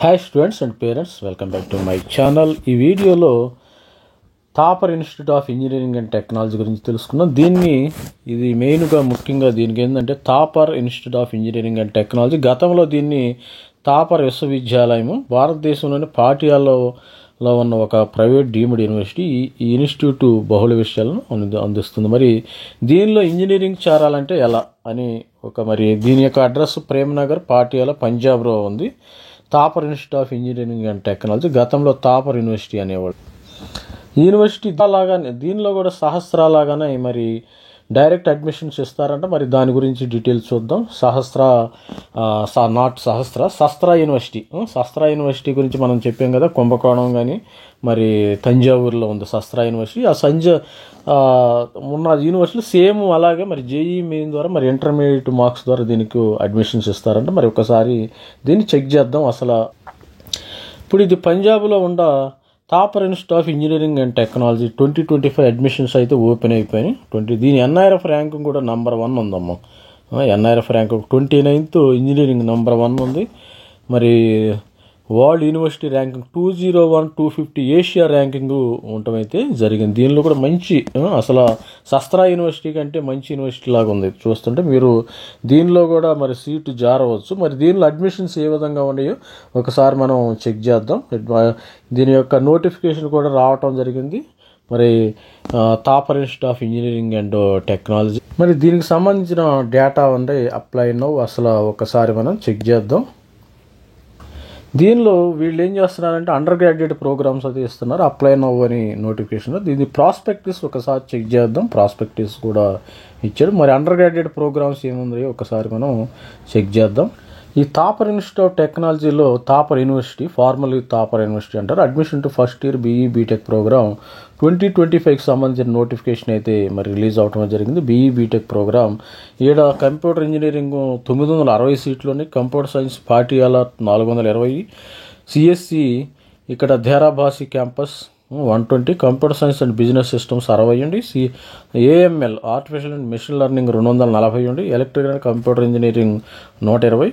Hi students and parents, welcome back to my channel. ఈ వీడియోలో Thapar institute of engineering and technology గురించి తెలుసుకున్నాం. ఇది మెయిన్గా ముఖ్యంగా దీనికి ఏంటంటే Thapar institute of engineering and technology. గతంలో దీన్ని థాపర్ విశ్వవిద్యాలయము భారతదేశంలోని పాటియాలలో ఉన్న ఒక ప్రైవేట్ డీమ్డ్ యూనివర్సిటీ. ఈ ఇన్స్టిట్యూట్ బహుళ విషయాలను అందిస్తుంది. మరి దీనిలో ఇంజనీరింగ్ చేరాలంటే ఎలా అని దీని యొక్క అడ్రస్ ప్రేమ్నగర్, పాటియాలా, పంజాబ్లో ఉంది. Thapar institute of engineering and technology, గతంలో థాపర్ యూనివర్సిటీ అనేవాళ్ళు. యూనివర్సిటీ లాగానే దీనిలో కూడా సహస్రాలాగానే మరి డైరెక్ట్ అడ్మిషన్స్ ఇస్తారంట. మరి దాని గురించి డీటెయిల్స్ చూద్దాం. శస్త్ర యూనివర్సిటీ గురించి మనం చెప్పాం కదా. కుంభకోణం కానీ మరి తంజావూరులో ఉంది శస్త్ర యూనివర్సిటీ. ఉన్న యూనివర్సిటీలు సేమ్ అలాగే మరి జేఈ మెయిన్ ద్వారా మరి ఇంటర్మీడియట్ మార్క్స్ ద్వారా దీనికి అడ్మిషన్స్ ఇస్తారంట. మరి ఒకసారి దీన్ని చెక్ చేద్దాం. ఇప్పుడు ఇది పంజాబ్లో ఉన్న Thapar institute of engineering and technology 2025 admissions అయితే ఓపెన్ అయిపోయినాయి. దీని ఎన్ఐఆర్ఎఫ్ ర్యాంకింగ్ కూడా నెంబర్ 1 ఉందమ్మా. NIRF rank 29th engineering number 1 ఉంది. మరి world university ranking 201, 250 Asia ranking ఉండటమైతే జరిగింది. దీనిలో కూడా మంచి శస్త్ర యూనివర్సిటీ కంటే మంచి యూనివర్సిటీ లాగా ఉంది. చూస్తుంటే మీరు దీనిలో కూడా మరి సీటు జారవచ్చు. మరి దీనిలో అడ్మిషన్స్ ఏ విధంగా ఉన్నాయో ఒకసారి మనం చెక్ చేద్దాం. దీని యొక్క నోటిఫికేషన్ కూడా రావటం జరిగింది. మరి Thapar institute of engineering and technology, మరి దీనికి సంబంధించిన డేటా ఉంది. అప్లై నౌ ఒకసారి మనం చెక్ చేద్దాం. దీనిలో వీళ్ళు ఏం చేస్తున్నారంటే అండర్ గ్రాడ్యుయేట్ ప్రోగ్రామ్స్ అది ఇస్తున్నారు. అప్లై నౌ అని నోటిఫికేషన్. దీని ప్రాస్పెక్టిస్ ఒకసారి చెక్ చేద్దాం. ప్రాస్పెక్టిస్ కూడా ఇచ్చాడు. మరి అండర్ గ్రాడ్యుయేట్ ప్రోగ్రామ్స్ ఏముందో ఒకసారి మనం చెక్ చేద్దాం. ఈ థాపర్ ఇన్స్టిట్యూట్ ఆఫ్ టెక్నాలజీలో Thapar university, formally Thapar university అంటారు. Admission to first year BE BTech program 2025కి సంబంధించిన నోటిఫికేషన్ అయితే మరి రిలీజ్ అవడం జరిగింది. బీఈ బీటెక్ ప్రోగ్రామ్ కంప్యూటర్ ఇంజనీరింగ్ 960 సీట్లోని, కంప్యూటర్ సైన్స్ పాటియాలా 420, సిఎస్సి ఇక్కడ Derabassi campus 120, computer science and business systems 60, AML artificial and machine learning 240, electrical and computer engineering 120,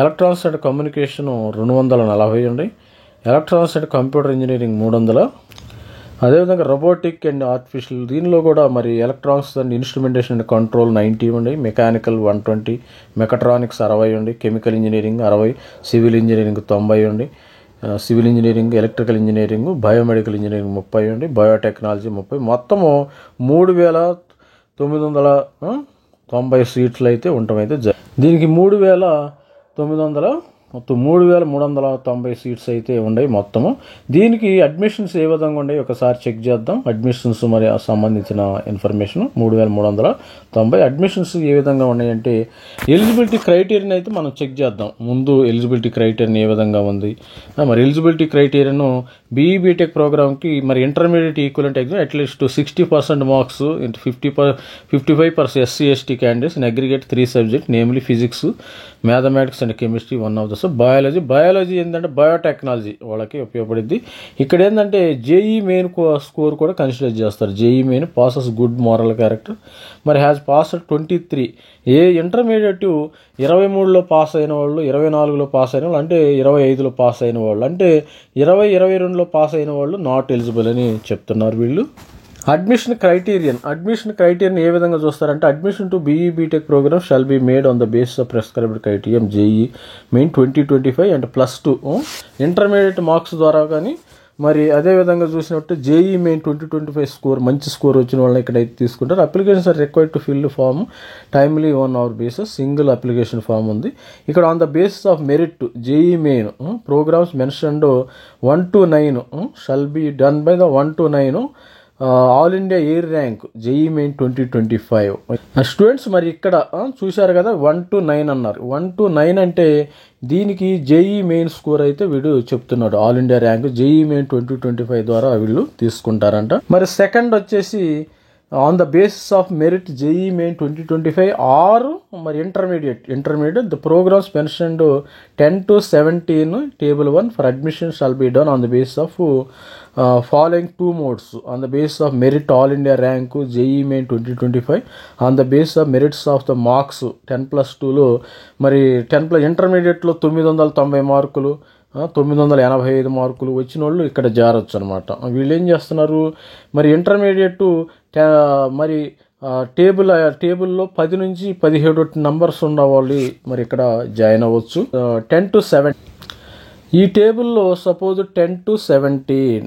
electronics and communication 240, electronics and computer engineering 300. అదేవిధంగా రోబోటిక్ అండ్ ఆర్టిఫిషియల్ దీనిలో కూడా మరి electronics and instrumentation and control 90, mechanical 120, mechatronics 60, chemical engineering 60, civil engineering 90, civil engineering, electrical engineering, biomedical engineering 30, biotechnology 30. మొత్తము 3990 సీట్లు అయితే ఉండటమైతే దీనికి 3390 seats అయితే ఉన్నాయి మొత్తము. దీనికి అడ్మిషన్స్ ఏ విధంగా ఉన్నాయి ఒకసారి చెక్ చేద్దాం. అడ్మిషన్స్ మరి సంబంధించిన ఇన్ఫర్మేషన్ 3390 అడ్మిషన్స్ ఏ విధంగా ఉన్నాయంటే ఎలిజిబిలిటీ క్రైటీరియన్ అయితే మనం చెక్ చేద్దాం. ముందు ఎలిజిబిలిటీ క్రైటీరియన్ ఏ విధంగా ఉంది. మరి ఎలిజిబిలిటీ క్రైటీరియన్ బీఈ బీటెక్ ప్రోగ్రామ్కి మరి intermediate equivalent exam at least 60% marks, 55% SC ST candidates in aggregate 3 subject, namely physics, mathematics and chemistry 1 of the biology ఏంటంటే బయోటెక్నాలజీ వాళ్ళకి ఉపయోగపడుద్ది. ఇక్కడ ఏంటంటే జేఈ మెయిన్ స్కోర్ కూడా కన్సిడర్ చేస్తారు. JEE main passes good moral character, మరి హ్యాస్ పాస్డ్ 23. ఇంటర్మీడియట్ 23లో పాస్ అయిన వాళ్ళు, 24లో పాస్ అయిన వాళ్ళు, అంటే 25లో పాస్ అయిన వాళ్ళు, అంటే 22లో పాస్ అయిన వాళ్ళు నాట్ ఎలిజిబుల్ అని చెప్తున్నారు వీళ్ళు. అడ్మిషన్ క్రైటీరియన్ ఏ విధంగా చూస్తారంటే admission to BE BTech program shall be made on the basis of prescribed criterium JE main 2025 అండ్ +2 ఇంటర్మీడియట్ మార్క్స్ ద్వారా కానీ, మరి అదేవిధంగా చూసినట్టు జేఈ మెయిన్ 2025 మంచి స్కోర్ వచ్చిన వాళ్ళని ఇక్కడైతే తీసుకుంటారు. Applications are required to fill form timely on our basis. Single application form ఉంది. ఇక్కడ on the basis of merit JEE main programs mentioned 1 to 9 shall be done by the 1 to 9 all India air rank JEE main 2025 students. మరి ఇక్కడ చూశారు కదా 1 to 9 అన్నారు. 1 to 9 అంటే దీనికి JEE Main score అయితే వీడు చెప్తున్నాడు. All India rank JEE main 2025 ద్వారా వీళ్ళు తీసుకుంటారంట. మరి సెకండ్ వచ్చేసి on the basis of merit JEE main 2025 or మరి intermediate the programs mentioned 10 to 17 table 1 for admission shall be done on the basis of following 2 modes on the basis of merit all India rank JEE main 2025 on the basis of merits of the marks 10+2 లో మరి 10+ ఇంటర్మీడియట్లో 990 మార్కులు, 985 మార్కులు వచ్చిన వాళ్ళు ఇక్కడ చేరొచ్చు అనమాట. వీళ్ళు ఏం చేస్తున్నారు, మరి ఇంటర్మీడియట్ మరి టేబుల్లో 10 నుంచి 17 నంబర్స్ ఉన్నవాళ్ళు మరి ఇక్కడ జాయిన్ అవ్వచ్చు. 10 to 7 ఈ టేబుల్లో సపోజ్ 10 to 17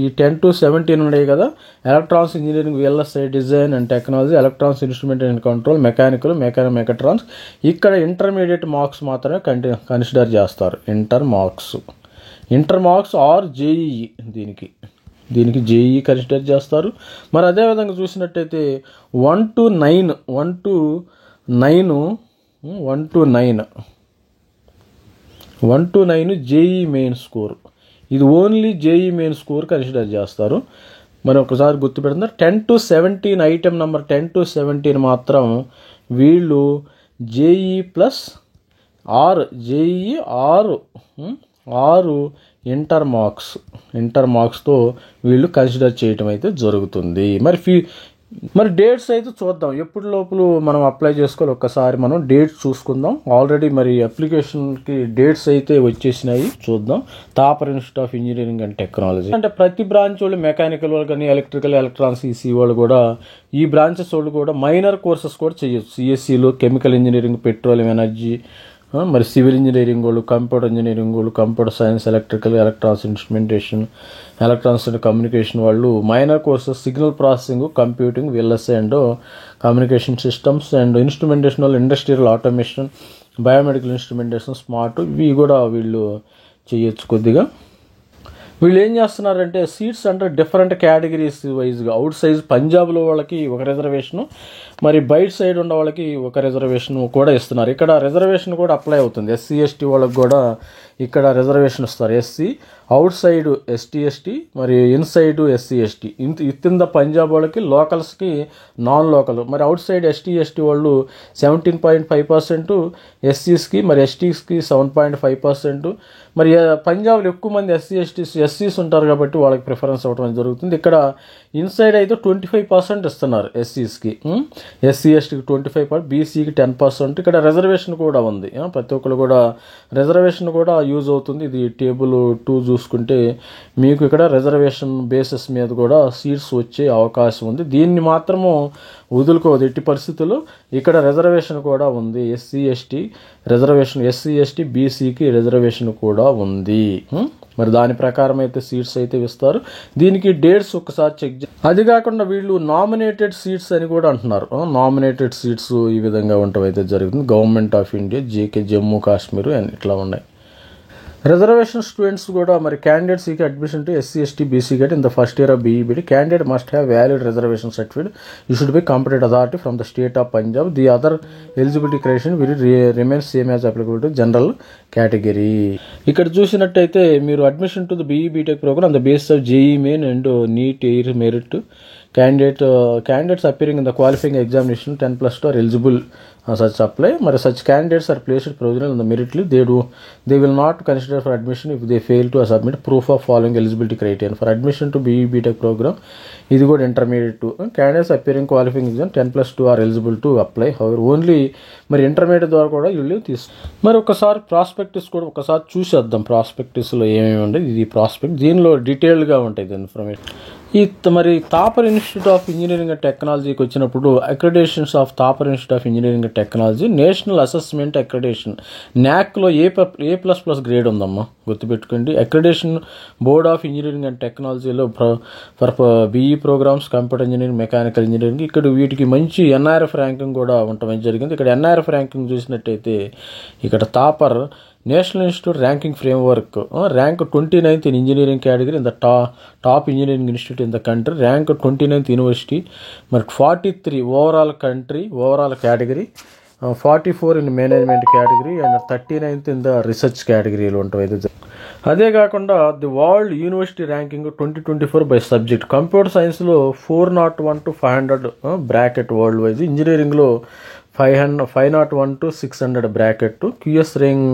ఈ 10 to 17 ఉన్నాయి కదా, electronics engineering, VLSI design and technology, electronics instrument and control, mechanical, mechatronics. ఇక్కడ ఇంటర్మీడియట్ మార్క్స్ మాత్రమే కన్సిడర్ చేస్తారు. ఇంటర్ మార్క్స్ ఆర్ జేఈఈ, దీనికి జేఈఈ కన్సిడర్ చేస్తారు. మరి అదేవిధంగా చూసినట్టయితే 1 to 9 జేఈ మెయిన్ స్కోర్. ఇది only JE Main score consider చేస్తారు. మరి ఒకసారి గుర్తుపెడుతున్నారు, 10 to 17 ఐటెం నెంబర్ 10 to 17 మాత్రం వీళ్ళు జేఈ ప్లస్ 6 ఇంటర్ మార్క్స్తో వీళ్ళు కన్సిడర్ చేయటం అయితే జరుగుతుంది. మరి డేట్స్ అయితే చూద్దాం, ఎప్పుడు లోపల మనం అప్లై చేసుకోవాలి. ఒక్కసారి మనం డేట్స్ చూసుకుందాం. ఆల్రెడీ మరి అప్లికేషన్కి డేట్స్ అయితే వచ్చేసినాయి, చూద్దాం. Thapar institute of engineering and technology అంటే ప్రతి బ్రాంచ్ వాళ్ళు, మెకానికల్ వాళ్ళు కానీ, ఎలక్ట్రికల్, ఎలక్ట్రానిక్స్, ఈసీ వాళ్ళు కూడా, ఈ బ్రాంచెస్ వాళ్ళు కూడా మైనర్ కోర్సెస్ కూడా చేయొచ్చు. సిఎస్సిలో కెమికల్ ఇంజనీరింగ్, పెట్రోలియం ఎనర్జీ, మరి సివిల్ ఇంజనీరింగ్ వాళ్ళు, కంప్యూటర్ ఇంజనీరింగ్ వాళ్ళు, computer science, electrical, electronics instrumentation, electronics and communication వాళ్ళు minor courses, signal processing, computing, VLSI and communication systems and instrumentation వాళ్ళు, industrial automation, biomedical instrumentation, smart, ఇవి కూడా వీళ్ళు చేయొచ్చు కొద్దిగా. వీళ్ళు ఏం చేస్తున్నారంటే సీట్స్ అంటే డిఫరెంట్ కేటగిరీస్ వైజ్గా, అవుట్ సైజ్ పంజాబ్లో వాళ్ళకి ఒక రిజర్వేషను, మరి బయట సైడ్ ఉన్న వాళ్ళకి ఒక రిజర్వేషన్ కూడా ఇస్తున్నారు. ఇక్కడ రిజర్వేషన్ కూడా అప్లై అవుతుంది. SC ST వాళ్ళకి కూడా ఇక్కడ రిజర్వేషన్ ఇస్తారు. SC out side ST ST, మరి inside SC ST. In the Punjab వాళ్ళకి, లోకల్స్కి, నాన్ లోకల్. మరి అవుట్ సైడ్ ST ST వాళ్ళు 17.5%, SCస్కి మరి STస్కి 7.5%. మరి పంజాబ్లో ఎక్కువ మంది SCs ఉంటారు కాబట్టి వాళ్ళకి ప్రిఫరెన్స్ అవ్వడం జరుగుతుంది. ఇక్కడ ఇన్సైడ్ అయితే 25% ఇస్తున్నారు SCస్కి, SC STకి 25%, BCకి 10%. ఇక్కడ రిజర్వేషన్ కూడా ఉంది. ప్రతి ఒక్కరు కూడా రిజర్వేషన్ కూడా యూజ్ అవుతుంది. ఇది టేబుల్ 2 చూసుకుంటే మీకు ఇక్కడ రిజర్వేషన్ బేసిస్ మీద కూడా సీట్స్ వచ్చే అవకాశం ఉంది. దీన్ని మాత్రము వదులుకోవద్దు ఎట్టి పరిస్థితుల్లో. ఇక్కడ రిజర్వేషన్ కూడా ఉంది. SC ST reservation, SC ST BCకి రిజర్వేషన్ కూడా ఉంది. మరి దాని ప్రకారం అయితే సీట్స్ అయితే ఇస్తారు. దీనికి డేట్స్ ఒకసారి చెక్ అది కాకుండా వీళ్ళు నామినేటెడ్ సీట్స్ అని కూడా అంటున్నారు. నామినేటెడ్ సీట్స్ ఈ విధంగా ఉండటం అయితే జరుగుతుంది. Government of India, JK Jammu Kashmir and ఇట్లా ఉన్నాయి. రిజర్వేషన్ స్టూడెంట్స్ కూడా మరి candidate seek admission to SC ST BC get in the first year of BE/BD. Candidate must have valid reservation certificate issued by competent authority from the state of Punjab. The other eligibility criteria will remain same as applicable to general category. ఇక్కడ చూసినట్టయితే మీరు admission to the BE BTech program on the basis of JEE main and NEET air merit candidates appearing in the qualifying examination 10+2 are eligible such apply. మరి such candidates are placed provisional in the merit list. They will not consider for admission if they fail to submit proof of following eligibility criteria. For admission to BE BTech program, ఇది కూడా intermediate to candidates appearing qualifying exam 10+2 are eligible to apply. However, only మరి intermediate ద్వారా కూడా వీళ్ళు మరి ఒకసారి ప్రాస్పెక్టిస్ కూడా ఒకసారి చూసేద్దాం. ప్రాస్పెక్టిస్లో ఏమేమి ఉండేది, ఇది ప్రాస్పెక్ట్, దీనిలో డీటెయిల్గా ఉంటుంది ఇన్ఫర్మేషన్. మరి Thapar institute of engineering and టెక్నాలజీకి వచ్చినప్పుడు accreditations of Thapar institute of engineering and technology national assessment accreditation, NAACలో A++ గ్రేడ్ ఉందమ్మా, గుర్తుపెట్టుకోండి. Accreditation board of engineering and టెక్నాలజీలో for BE programmes, computer engineering, mechanical engineering, ఇక్కడ వీటికి మంచి NIRF ర్యాంకింగ్ కూడా ఉండటం జరిగింది. ఇక్కడ NIRF ర్యాంకింగ్ చూసినట్టయితే ఇక్కడ Thapar national institute ranking framework rank 29th in engineering category in the top engineering institute in the country, rank 29th university, మరి 43 overall category, 44 in management category and 39th in the research category లో ఉంటుంది. అదే కాకుండా the world university ranking 2024 by subject. Computer సైన్స్లో 401 to 500 bracket world wise, ఇంజనీరింగ్లో 501 to 600 bracket. QS rank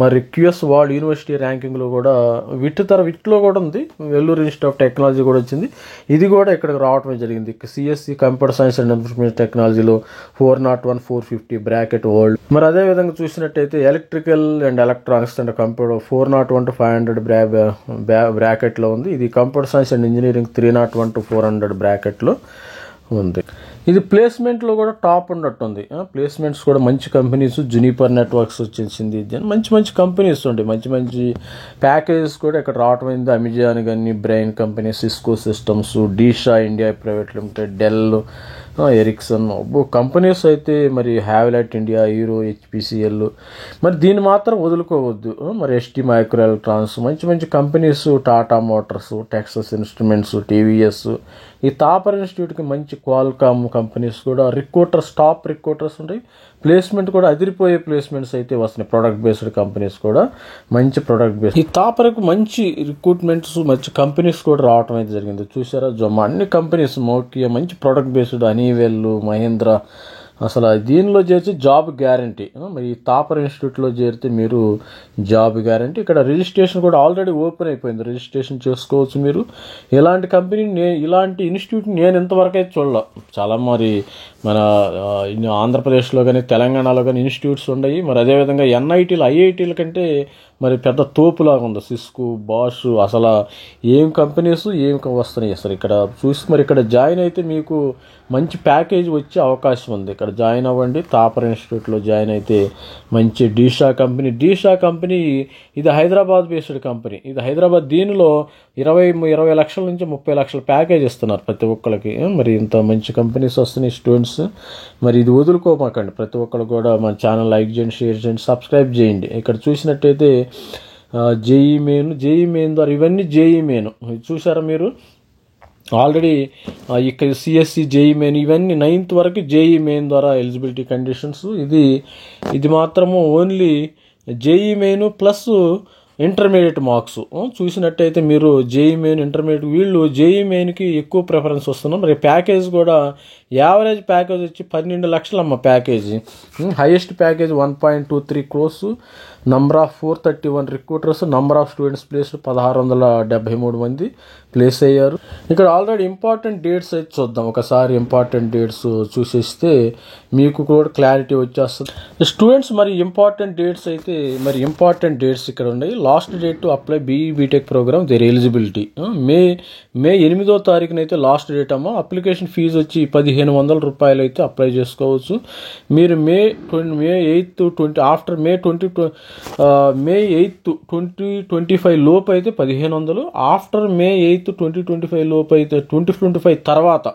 మరి QS world university ర్యాంకింగ్లో కూడా వీటిలో కూడా ఉంది. వెల్లూరు ఇన్స్టిట్యూట్ ఆఫ్ టెక్నాలజీ కూడా వచ్చింది. ఇది కూడా ఇక్కడికి రావడమే జరిగింది. CSC computer science and information టెక్నాలజీలో 401 450 బ్రాకెట్ వరల్డ్. మరి అదేవిధంగా చూసినట్టయితే electrical and electronics and computer 401 to 500 బ్రాకెట్లో ఉంది. ఇది computer science and engineering 301 to 400 బ్రాకెట్లో ఉంది. ఇది ప్లేస్మెంట్లో కూడా టాప్ ఉన్నట్టుంది. ప్లేస్మెంట్స్ కూడా మంచి కంపెనీస్, జునిపర్ నెట్వర్క్స్ వచ్చేసింది. మంచి మంచి కంపెనీస్ ఉంటాయి. మంచి మంచి ప్యాకేజెస్ కూడా ఇక్కడ రావటం అయింది. అమెజాన్ కానీ, brain company, Cisco systems, D E Shaw India private limited, Dell, Ericsson companies అయితే మరి హ్యావ్లైట్ ఇండియా, హీరో, హెచ్పిసిఎల్. మరి దీన్ని మాత్రం వదులుకోవద్దు. మరి ఎస్టీ మైక్రో ఎలక్ట్రానిక్స్ మంచి మంచి companies, Tata Motors, Texas instruments, TVS. ఈ తాపర్ ఇన్స్టిట్యూట్కి మంచి క్వాల్కామ్ కంపెనీస్ కూడా టాప్ రిక్రూటర్స్ ఉంటాయి. ప్లేస్మెంట్ కూడా అదిరిపోయే ప్లేస్మెంట్స్ అయితే వస్తున్నాయి. ప్రొడక్ట్ బేస్డ్ కంపెనీస్ కూడా మంచి ప్రొడక్ట్ బేస్డ్. ఈ తాపర్కు మంచి రిక్రూట్మెంట్స్, మంచి కంపెనీస్ కూడా రావడం అయితే జరిగింది. చూసారా, అన్ని కంపెనీస్ మోకియా మంచి ప్రొడక్ట్ బేస్డ్, హనీవెల్, మహీంద్ర. అసలు దీనిలో చేర్చి జాబ్ గ్యారంటీ. మరి ఈ తాపర్ ఇన్స్టిట్యూట్లో చేరితే మీరు జాబ్ గ్యారంటీ. ఇక్కడ రిజిస్ట్రేషన్ కూడా ఆల్రెడీ ఓపెన్ అయిపోయింది. రిజిస్ట్రేషన్ చేసుకోవచ్చు మీరు. ఇలాంటి కంపెనీ, ఇలాంటి ఇన్స్టిట్యూట్ నేను ఇంతవరకు అయితే చూడాల. చాలా మరి మన ఆంధ్రప్రదేశ్లో కానీ, తెలంగాణలో కానీ ఇన్స్టిట్యూట్స్ ఉన్నాయి. మరి అదేవిధంగా ఎన్ఐటీలు, ఐఐటీల కంటే మరి పెద్ద తోపులాగా ఉంది. సిస్కో, బాష్, అసలు ఏం కంపెనీస్ ఏం వస్తున్నాయి అసలు ఇక్కడ చూసి. మరి ఇక్కడ జాయిన్ అయితే మీకు మంచి ప్యాకేజ్ వచ్చే అవకాశం ఉంది. ఇక్కడ జాయిన్ అవ్వండి. తాపర్ ఇన్స్టిట్యూట్లో జాయిన్ అయితే మంచి డీషా కంపెనీ ఇది హైదరాబాద్ బేస్డ్ కంపెనీ. ఇది హైదరాబాద్. దీనిలో 20 లక్షల నుంచి 30 లక్షల ప్యాకేజ్ ఇస్తున్నారు ప్రతి ఒక్కరికి. మరి ఇంత మంచి కంపెనీస్ వస్తున్నాయి స్టూడెంట్స్. మరి ఇది వదులుకోమాకండి. ప్రతి ఒక్కరు కూడా మన ఛానల్ లైక్ చేయండి, షేర్ చేయండి, సబ్స్క్రైబ్ చేయండి. ఇక్కడ చూసినట్టయితే జేఈ మెయిన్ ద్వారా ఇవన్నీ జేఈ మెయిన్ చూసారా మీరు. ఆల్రెడీ ఇక్కడ సిఎస్సి, జేఈ మెయిన్ ఇవన్నీ 9th వరకు జేఈ మెయిన్ ద్వారా ఎలిజిబిలిటీ కండిషన్స్. ఇది మాత్రము only JE main plus intermediate marks. చూసినట్టయితే మీరు జేఈ మెయిన్, ఇంటర్మీడియట్ వీళ్ళు జేఈ మెయిన్కి ఎక్కువ ప్రిఫరెన్స్ వస్తున్నాం. మరి ప్యాకేజ్ కూడా యావరేజ్ ప్యాకేజ్ వచ్చి 12 లక్షలమ్మ package. Highest package 1.23 crores. Number of 431 recruiters. Number of students place 1673 మంది ప్లేస్ అయ్యారు. ఇక్కడ ఆల్రెడీ ఇంపార్టెంట్ డేట్స్ అయితే చూద్దాం. ఒకసారి ఇంపార్టెంట్ డేట్స్ చూసేస్తే మీకు కూడా క్లారిటీ వచ్చేస్తుంది. స్టూడెంట్స్ మరి ఇంపార్టెంట్ డేట్స్ ఇక్కడ ఉన్నాయి. Last date to apply BE BTech programme there eligibility May 8వ తారీఖున అయితే లాస్ట్ డేట్ అమ్మ. అప్లికేషన్ ఫీజు వచ్చి 1500 రూపాయలు అయితే అప్లై చేసుకోవచ్చు. మీరు మే 8 ఆఫ్టర్ మే 8 2025 లోపు అయితే 1500. ఆఫ్టర్ మే 8 2025 లోపు అయితే 2025 తర్వాత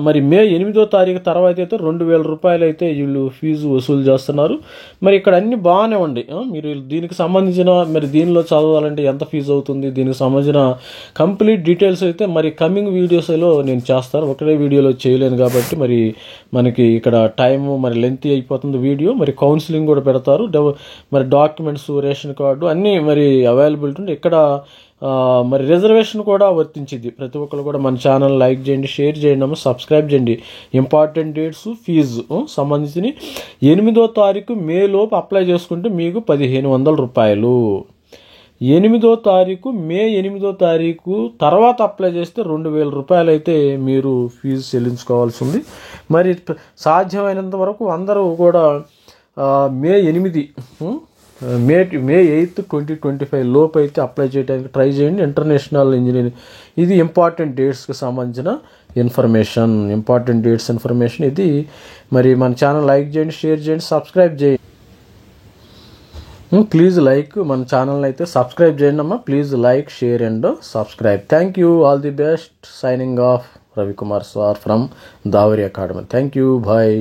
మరి మే 8వ తారీఖు తర్వాత అయితే 2000 రూపాయలు అయితే వీళ్ళు ఫీజు వసూలు చేస్తున్నారు. మరి ఇక్కడ అన్ని బాగానే ఉండి. మీరు దీనికి సంబంధించిన మరి దీనిలో చదవాలంటే ఎంత ఫీజు అవుతుంది, దీనికి సంబంధించిన కంప్లీట్ డీటెయిల్స్ అయితే మరి కమింగ్ వీడియోస్లో నేను చేస్తాను. ఒకటే వీడియోలో చేయలేను కాబట్టి మరి మనకి ఇక్కడ టైము మరి లెంతీ అయిపోతుంది వీడియో. మరి కౌన్సిలింగ్ కూడా పెడతారు. మరి డాక్యుమెంట్స్, రేషన్ కార్డు అన్నీ మరి అవైలబిలిటీ ఉంది ఇక్కడ. మరి రిజర్వేషన్ కూడా వర్తించింది. ప్రతి ఒక్కరు కూడా మన ఛానల్ లైక్ చేయండి, షేర్ చేయండి, సబ్స్క్రైబ్ చేయండి. ఇంపార్టెంట్ డేట్స్, ఫీజు సంబంధించి 8వ తారీఖు మే లోపు అప్లై చేసుకుంటే మీకు 1500 రూపాయలు. 8వ తారీఖు మే 8వ తారీఖు తర్వాత అప్లై చేస్తే 2000 రూపాయలు అయితే మీరు ఫీజు చెల్లించుకోవాల్సి ఉంది. మరి సాధ్యమైనంత వరకు అందరూ కూడా మే 8 2025 లోపు అయితే అప్లై చేయడానికి ట్రై చేయండి. ఇంటర్నేషనల్ ఇంజనీరింగ్ ఇది ఇంపార్టెంట్ డేట్స్కి సంబంధించిన ఇంపార్టెంట్ డేట్స్ ఇన్ఫర్మేషన్ ఇది. మరి మన ఛానల్ లైక్ చేయండి, షేర్ చేయండి, సబ్స్క్రైబ్ చేయండి. ప్లీజ్ మన ఛానల్ని అయితే సబ్స్క్రైబ్ చేయండి అమ్మా. Please like, share and subscribe. Thank you. All the best. Signing off Ravikumar sir from Davari academy. Thank you. Bye.